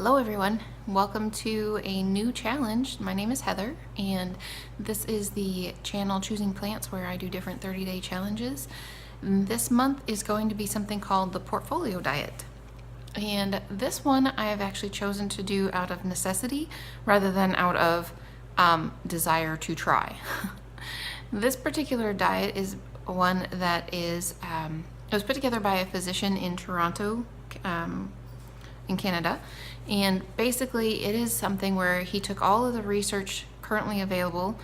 Hello everyone, welcome to a new challenge. My name is Heather and this is the channel Choosing Plants where I do different 30-day challenges. This month is going to be something called the Portfolio Diet. And this one I have actually chosen to do out of necessity rather than out of desire to try. This particular diet is one that is, it was put together by a physician in Toronto, in Canada, and basically it is something where he took all of the research currently available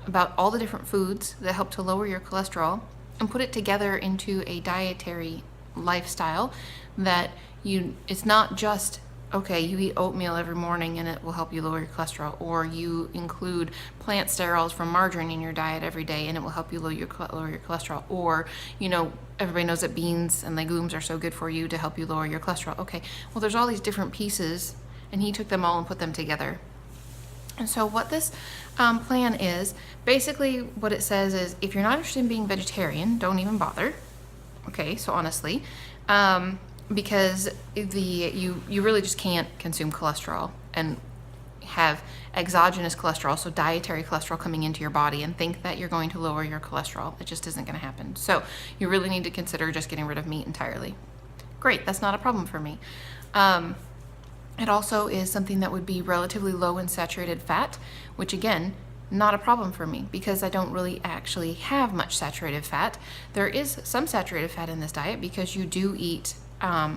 about all the different foods that help to lower your cholesterol and put it together into a dietary lifestyle that it's not just okay, you eat oatmeal every morning and it will help you lower your cholesterol, or you include plant sterols from margarine in your diet every day and it will help you lower your cholesterol, or everybody knows that beans and legumes are so good for you to help you lower your cholesterol. Okay, well there's all these different pieces and he took them all and put them together. And so what this plan is, basically what it says is if you're not interested in being vegetarian, don't even bother. Okay, so honestly, because you really just can't consume cholesterol and have exogenous cholesterol, so dietary cholesterol coming into your body, and think that you're going to lower your cholesterol. It just isn't going to happen. So you really need to consider just getting rid of meat entirely. Great, that's not a problem for me. It also is something that would be relatively low in saturated fat, which again, not a problem for me because I don't really actually have much saturated fat. There is some saturated fat in this diet because you do eat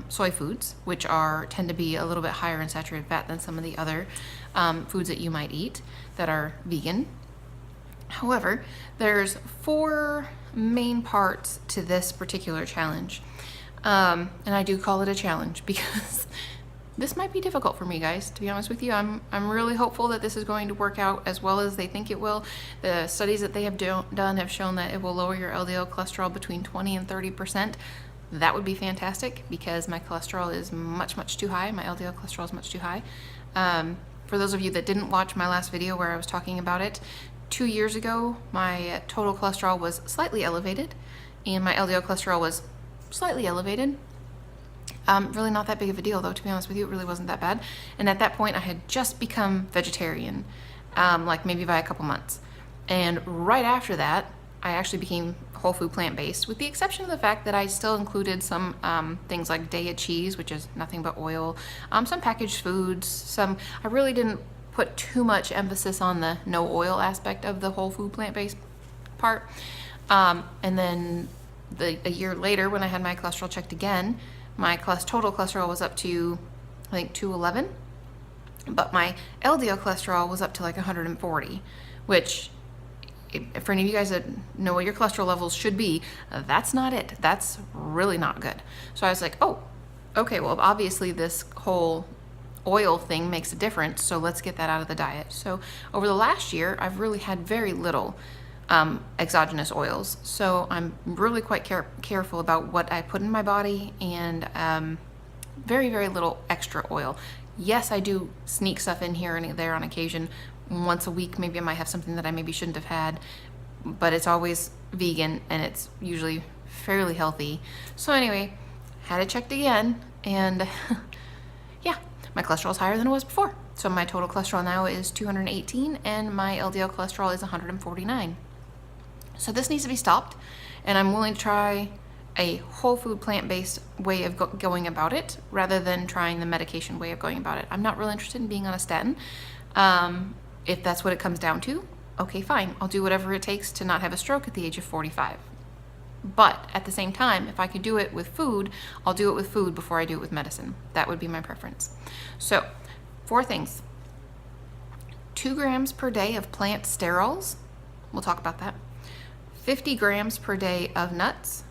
soy foods, which tend to be a little bit higher in saturated fat than some of the other foods that you might eat that are vegan. However, there's 4 main parts to this particular challenge. And I do call it a challenge because this might be difficult for me, guys, to be honest with you. I'm really hopeful that this is going to work out as well as they think it will. The studies that they have done have shown that it will lower your LDL cholesterol between 20 and 30%. That would be fantastic because my cholesterol is much too high. My LDL cholesterol is much too high. For those of you that didn't watch my last video where I was talking about it, 2 years ago, my total cholesterol was slightly elevated and my LDL cholesterol was slightly elevated. Really not that big of a deal though, to be honest with you. It really wasn't that bad. And at that point I had just become vegetarian, like maybe by a couple months. And right after that, I actually became whole food plant-based, with the exception of the fact that I still included some things like Daiya cheese, which is nothing but oil, some packaged foods, I really didn't put too much emphasis on the no oil aspect of the whole food plant-based part. And then a year later, when I had my cholesterol checked again, my total cholesterol was up to, I think, 211, but my LDL cholesterol was up to like 140, which, for any of you guys that know what your cholesterol levels should be, that's not it. That's really not good. So I was like, oh, okay, well, obviously this whole oil thing makes a difference, so let's get that out of the diet. So over the last year, I've really had very little exogenous oils. So I'm really quite careful about what I put in my body, and very little extra oil. Yes, I do sneak stuff in here and there on occasion. Once a week, maybe I might have something that I maybe shouldn't have had, but it's always vegan and it's usually fairly healthy. So anyway, had it checked again, and yeah, my cholesterol is higher than it was before. So my total cholesterol now is 218 and my LDL cholesterol is 149. So this needs to be stopped, and I'm willing to try a whole food plant-based way of going about it rather than trying the medication way of going about it. I'm not really interested in being on a statin. If that's what it comes down to, okay, fine. I'll do whatever it takes to not have a stroke at the age of 45. But at the same time, if I could do it with food, I'll do it with food before I do it with medicine. That would be my preference. So 4 things. 2 grams per day of plant sterols. We'll talk about that. 50 grams per day of nuts.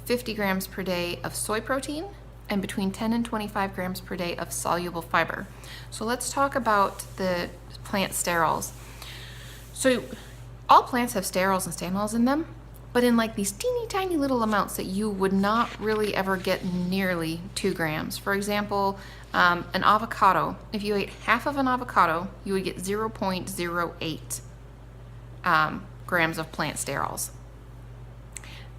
50 grams per day of soy protein, and between 10 and 25 grams per day of soluble fiber. So let's talk about the plant sterols. So all plants have sterols and stanols in them, but in like these teeny tiny little amounts that you would not really ever get nearly 2 grams. For example, an avocado, if you ate half of an avocado, you would get 0.08 grams of plant sterols.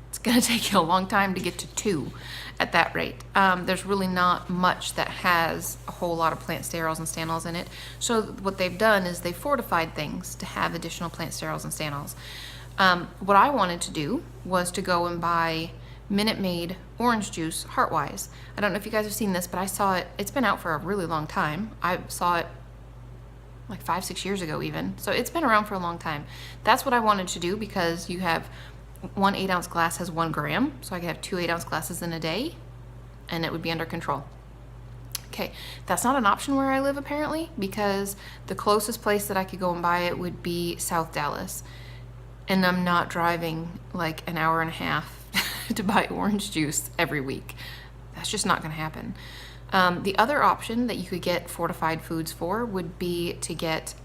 It's going to take you a long time to get to 2 at that rate. There's really not much that has a whole lot of plant sterols and stanols in it. So what they've done is they've fortified things to have additional plant sterols and stanols. What I wanted to do was to go and buy Minute Maid orange juice Heartwise. I don't know if you guys have seen this, but I saw it. It's been out for a really long time. I saw it like 5-6 years ago even. So it's been around for a long time. That's what I wanted to do, because you have 1 8-ounce glass has 1 gram. So I could have 2 8-ounce glasses in a day and it would be under control. Okay, that's not an option where I live apparently, because the closest place that I could go and buy it would be South Dallas. And I'm not driving like an hour and a half to buy orange juice every week. That's just not gonna happen. The other option that you could get fortified foods for would be to get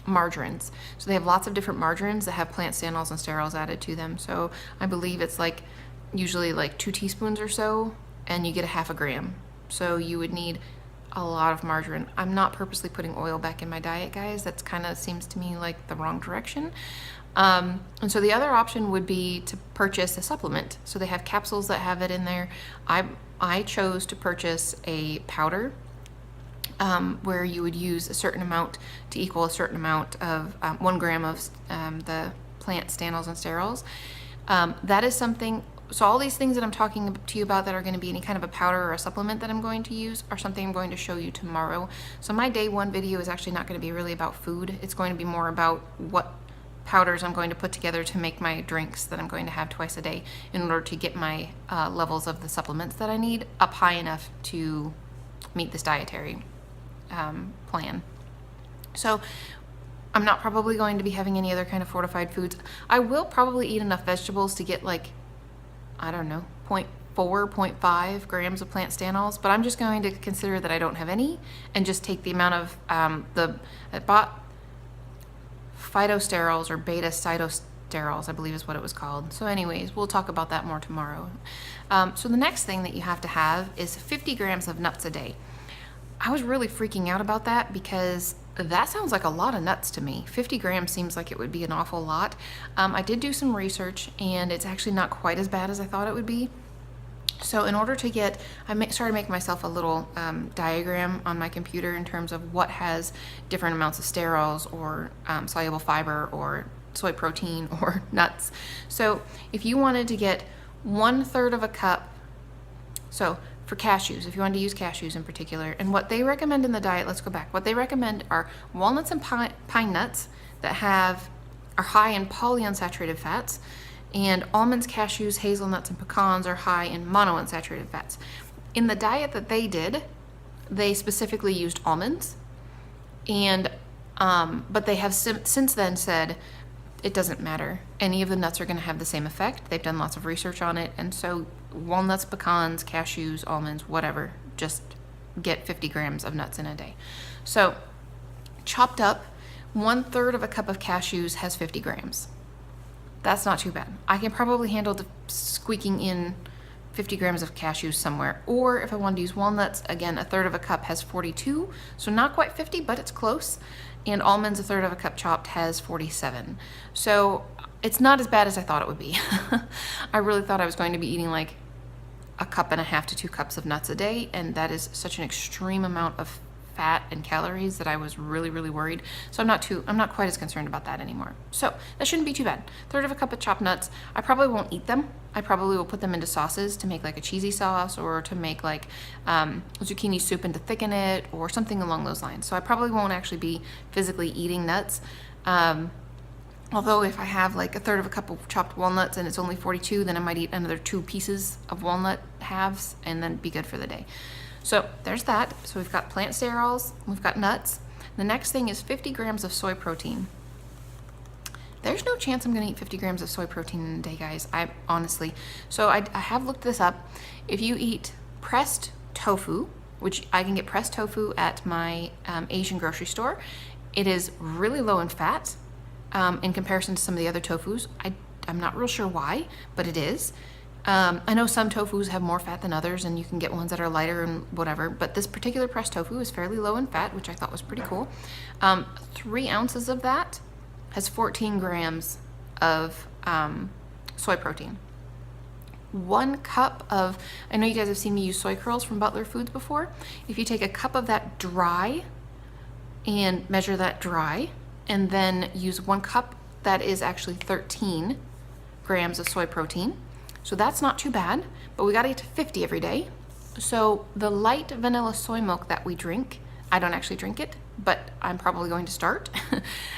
margarines. So they have lots of different margarines that have plant stanols and sterols added to them. So I believe it's like usually like 2 teaspoons or so, and you get a 1/2 gram. So you would need a lot of margarine. I'm not purposely putting oil back in my diet, guys. That's kind of seems to me like the wrong direction. And so the other option would be to purchase a supplement. So they have capsules that have it in there. I chose to purchase a powder where you would use a certain amount to equal a certain amount of 1 gram of the plant stanols and sterols. That is something. So all these things that I'm talking to you about that are going to be any kind of a powder or a supplement that I'm going to use are something I'm going to show you tomorrow. So my day 1 video is actually not going to be really about food. It's going to be more about what powders I'm going to put together to make my drinks that I'm going to have twice a day in order to get my levels of the supplements that I need up high enough to meet this dietary plan. So I'm not probably going to be having any other kind of fortified foods. I will probably eat enough vegetables to get like, I don't know, 0.4, 0.5 grams of plant stanols, but I'm just going to consider that I don't have any and just take the amount of I bought phytosterols or beta cytosterols, I believe is what it was called. So anyways, we'll talk about that more tomorrow. So the next thing that you have to have is 50 grams of nuts a day. I was really freaking out about that because that sounds like a lot of nuts to me. 50 grams seems like it would be an awful lot. I did do some research and it's actually not quite as bad as I thought it would be. So in order to get, started making myself a little diagram on my computer in terms of what has different amounts of sterols or soluble fiber or soy protein or nuts. So if you wanted to get 1/3 of a cup, so for cashews, if you wanted to use cashews in particular, and what they recommend in the diet, let's go back. What they recommend are walnuts and pine nuts that are high in polyunsaturated fats, and almonds, cashews, hazelnuts, and pecans are high in monounsaturated fats. In the diet that they did, they specifically used almonds, and but they have since then said it doesn't matter. Any of the nuts are going to have the same effect. They've done lots of research on it, and so walnuts, pecans, cashews, almonds, whatever, just get 50 grams of nuts in a day. So chopped up, 1/3 of a cup of cashews has 50 grams. That's not too bad. I can probably handle the squeaking in 50 grams of cashews somewhere. Or if I wanted to use walnuts, again, 1/3 of a cup has 42, so not quite 50, but it's close. And almonds, 1/3 of a cup chopped, has 47. So it's not as bad as I thought it would be. I really thought I was going to be eating like 1.5 cups to 2 cups of nuts a day, and that is such an extreme amount of fat and calories that I was really, really worried. So I'm not quite as concerned about that anymore. So that shouldn't be too bad. 1/3 of a cup of chopped nuts. I probably won't eat them. I probably will put them into sauces to make like a cheesy sauce, or to make like zucchini soup and to thicken it, or something along those lines. So I probably won't actually be physically eating nuts. Although if I have like 1/3 of a cup of chopped walnuts and it's only 42, then I might eat another 2 pieces of walnut halves and then be good for the day. So there's that. So we've got plant sterols, we've got nuts. The next thing is 50 grams of soy protein. There's no chance I'm gonna eat 50 grams of soy protein in a day, guys. I honestly. So I have looked this up. If you eat pressed tofu, which I can get pressed tofu at my Asian grocery store, it is really low in fat in comparison to some of the other tofus. I'm not real sure why, but it is. I know some tofus have more fat than others, and you can get ones that are lighter and whatever, but this particular pressed tofu is fairly low in fat, which I thought was pretty cool. 3 ounces of that has 14 grams of soy protein. 1 cup of, I know you guys have seen me use soy curls from Butler Foods before. If you take a cup of that dry and measure that dry, and then use 1 cup that is actually 13 grams of soy protein. So that's not too bad, but we gotta get to 50 every day. So the light vanilla soy milk that we drink, I don't actually drink it, but I'm probably going to start,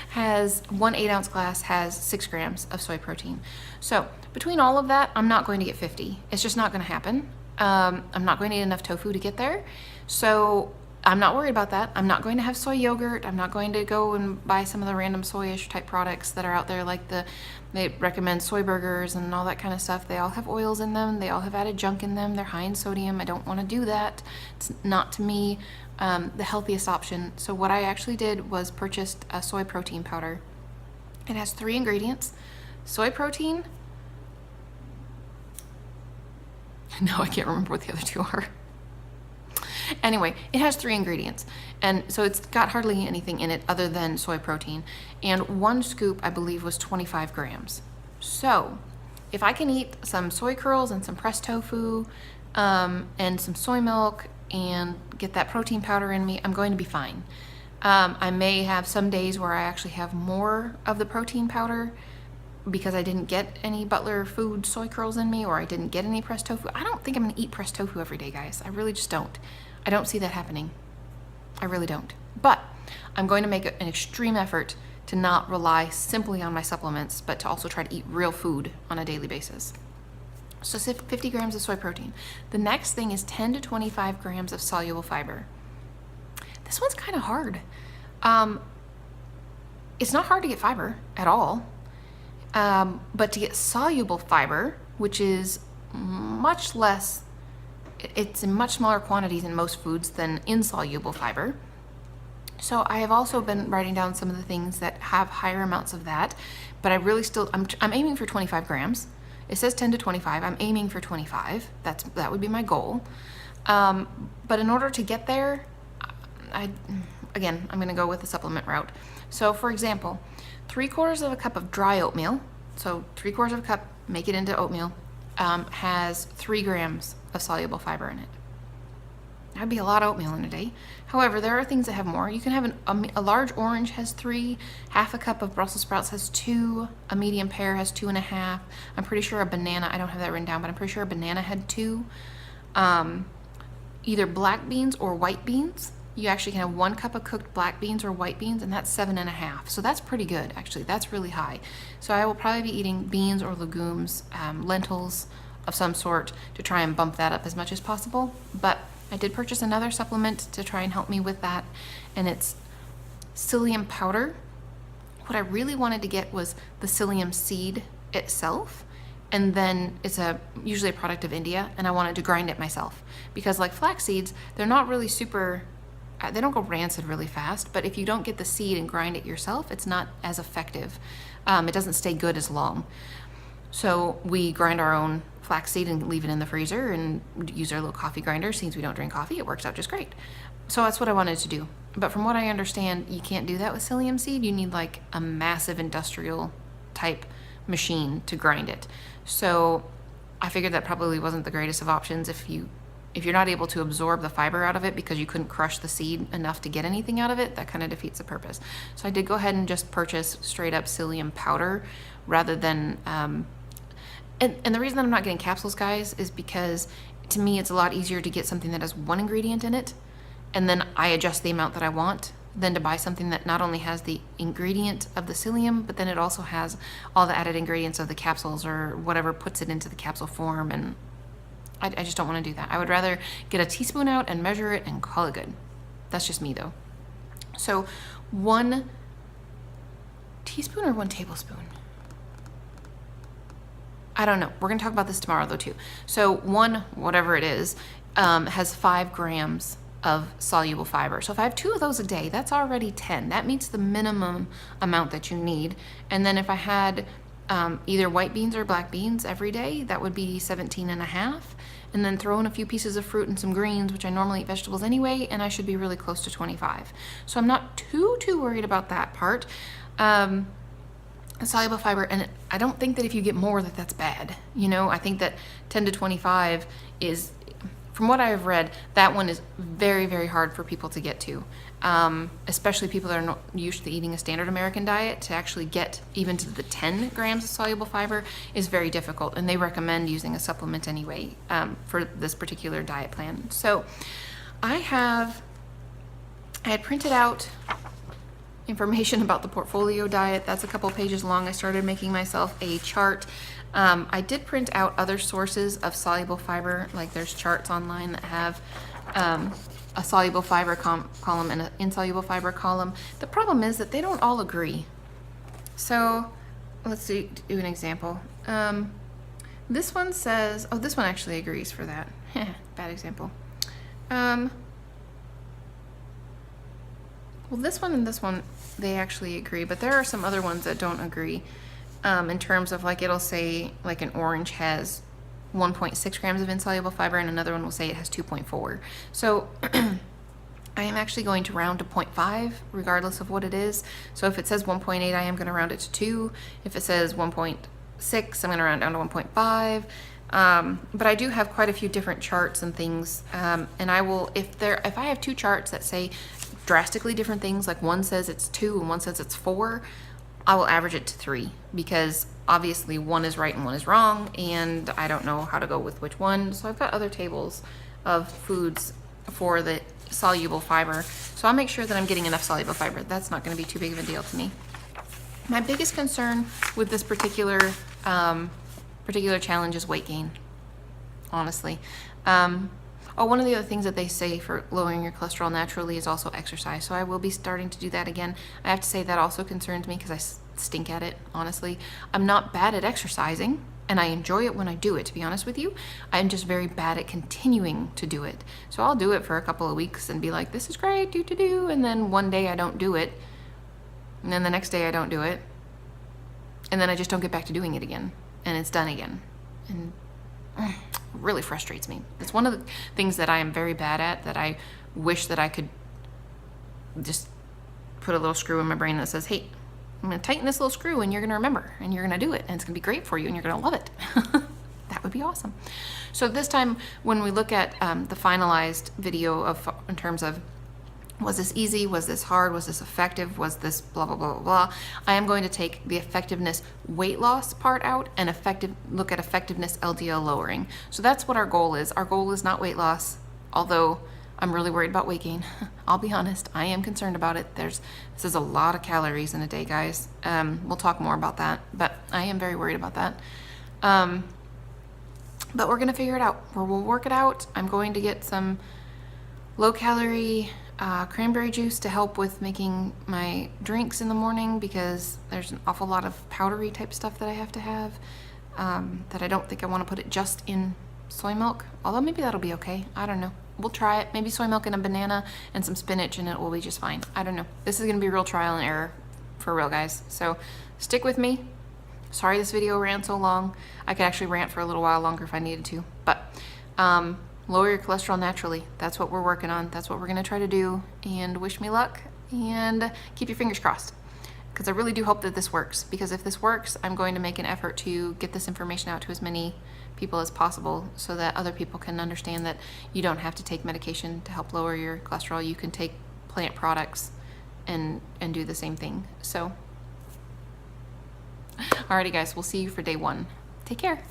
has 1 8-ounce glass has 6 grams of soy protein. So between all of that, I'm not going to get 50. It's just not gonna happen. I'm not going to eat enough tofu to get there. So I'm not worried about that. I'm not going to have soy yogurt. I'm not going to go and buy some of the random soyish type products that are out there, like they recommend soy burgers and all that kind of stuff. They all have oils in them. They all have added junk in them. They're high in sodium. I don't want to do that. It's not, to me, the healthiest option. So what I actually did was purchased a soy protein powder. It has 3 ingredients: soy protein. No, I can't remember what the other 2 are. Anyway, it has 3 ingredients, and so it's got hardly anything in it other than soy protein, and 1 scoop, I believe, was 25 grams. So if I can eat some soy curls and some pressed tofu and some soy milk and get that protein powder in me, I'm going to be fine. I may have some days where I actually have more of the protein powder because I didn't get any Butler Food soy curls in me, or I didn't get any pressed tofu. I don't think I'm gonna eat pressed tofu every day, guys. I really just don't. I don't see that happening. I really don't. But I'm going to make an extreme effort to not rely simply on my supplements, but to also try to eat real food on a daily basis. So 50 grams of soy protein. The next thing is 10 to 25 grams of soluble fiber. This one's kind of hard. It's not hard to get fiber at all. But to get soluble fiber, which is much less, it's in much smaller quantities in most foods than insoluble fiber. So I have also been writing down some of the things that have higher amounts of that, but I really still, I'm aiming for 25 grams. It says 10 to 25, I'm aiming for 25. That would be my goal. But in order to get there, I'm gonna go with the supplement route. So for example, 3/4 cup of dry oatmeal, so 3/4 cup, make it into oatmeal, has 3 grams of soluble fiber in it. That'd be a lot of oatmeal in a day. However, there are things that have more. You can have a large orange has 3, half a cup of Brussels sprouts has 2, a medium pear has 2.5. I'm pretty sure a banana, I don't have that written down, but I'm pretty sure a banana had 2. Either black beans or white beans. You actually can have 1 cup of cooked black beans or white beans, and that's 7.5. So that's pretty good, actually. That's really high. So I will probably be eating beans or legumes, lentils of some sort, to try and bump that up as much as possible. But I did purchase another supplement to try and help me with that, and it's psyllium powder. What I really wanted to get was the psyllium seed itself, and then it's usually a product of India, and I wanted to grind it myself. Because like flax seeds, they're not really super, they don't go rancid really fast, but if you don't get the seed and grind it yourself, it's not as effective. It doesn't stay good as long. So we grind our own flaxseed and leave it in the freezer and use our little coffee grinder. Since we don't drink coffee, it works out just great. So that's what I wanted to do. But from what I understand, you can't do that with psyllium seed. You need like a massive industrial type machine to grind it. So I figured that probably wasn't the greatest of options if you're not able to absorb the fiber out of it because you couldn't crush the seed enough to get anything out of it. That kind of defeats the purpose. So I did go ahead and just purchase straight up psyllium powder rather than and the reason that I'm not getting capsules, guys, is because to me it's a lot easier to get something that has 1 ingredient in it and then I adjust the amount that I want than to buy something that not only has the ingredient of the psyllium, but then it also has all the added ingredients of the capsules or whatever puts it into the capsule form, and I just don't want to do that. I would rather get a teaspoon out and measure it and call it good. That's just me though. So 1 teaspoon or 1 tablespoon? I don't know. We're going to talk about this tomorrow though too. So 1, whatever it is, has 5 grams of soluble fiber. So if I have 2 of those a day, that's already 10. That meets the minimum amount that you need. And then if I had either white beans or black beans every day, that would be 17.5. And then throw in a few pieces of fruit and some greens, which I normally eat vegetables anyway, and I should be really close to 25. So I'm not too worried about that part. soluble fiber, and I don't think that if you get more that that's bad. You know, I think that 10 to 25 is, from what I have read, that one is very, very hard for people to get to, especially people that are not used to eating a standard American diet. To actually get even to the 10 grams of soluble fiber is very difficult, and they recommend using a supplement anyway for this particular diet plan. So I had printed out information about the portfolio diet. That's a couple pages long. I started making myself a chart. I did print out other sources of soluble fiber, like there's charts online that have a soluble fiber column and an insoluble fiber column. The problem is that they don't all agree. So let's do an example. This one says, oh, this one actually agrees for that. Bad example. Well, this one and this one, they actually agree, but there are some other ones that don't agree in terms of, like, it'll say like an orange has 1.6 grams of insoluble fiber and another one will say it has 2.4. So I am actually going to round to 0.5 regardless of what it is. So if it says 1.8, I am going to round it to 2. If it says 1.6, I'm going to round down to 1.5. But I do have quite a few different charts and things, and I will, if I have two charts that say drastically different things, like one says it's 2 and one says it's 4, I will average it to 3, because obviously one is right and one is wrong, and I don't know how to go with which one. So I've got other tables of foods for the soluble fiber, so I'll make sure that I'm getting enough soluble fiber. That's not going to be too big of a deal to me. My biggest concern with this particular challenge is weight gain, honestly. Oh, one of the other things that they say for lowering your cholesterol naturally is also exercise. So I will be starting to do that again. I have to say that also concerns me because I stink at it, honestly. I'm not bad at exercising, and I enjoy it when I do it, to be honest with you. I'm just very bad at continuing to do it. So I'll do it for a couple of weeks and be like, this is great, do, and then one day I don't do it, and then the next day I don't do it, and then I just don't get back to doing it again, and it's done again. And really frustrates me. It's one of the things that I am very bad at, that I wish that I could just put a little screw in my brain that says, hey, I'm going to tighten this little screw and you're going to remember and you're going to do it and it's going to be great for you and you're going to love it. That would be awesome. So this time when we look at the finalized video in terms of, was this easy? Was this hard? Was this effective? Was this blah, blah, blah, blah, blah? I am going to take the effectiveness weight loss part out and look at effectiveness LDL lowering. So that's what our goal is. Our goal is not weight loss, although I'm really worried about weight gain. I'll be honest, I am concerned about it. This is a lot of calories in a day, guys. We'll talk more about that, but I am very worried about that. But we're gonna figure it out. We'll work it out. I'm going to get some low-calorie cranberry juice to help with making my drinks in the morning, because there's an awful lot of powdery type stuff that I have to have, that I don't think I want to put it just in soy milk, although maybe that'll be okay. I don't know. We'll try it. Maybe soy milk and a banana and some spinach and it will be just fine. I don't know. This is going to be real trial and error for real, guys. So stick with me. Sorry this video ran so long. I could actually rant for a little while longer if I needed to, but lower your cholesterol naturally. That's what we're working on. That's what we're going to try to do, and wish me luck and keep your fingers crossed, because I really do hope that this works, because if this works, I'm going to make an effort to get this information out to as many people as possible so that other people can understand that you don't have to take medication to help lower your cholesterol. You can take plant products and do the same thing. So alrighty guys, we'll see you for day 1. Take care.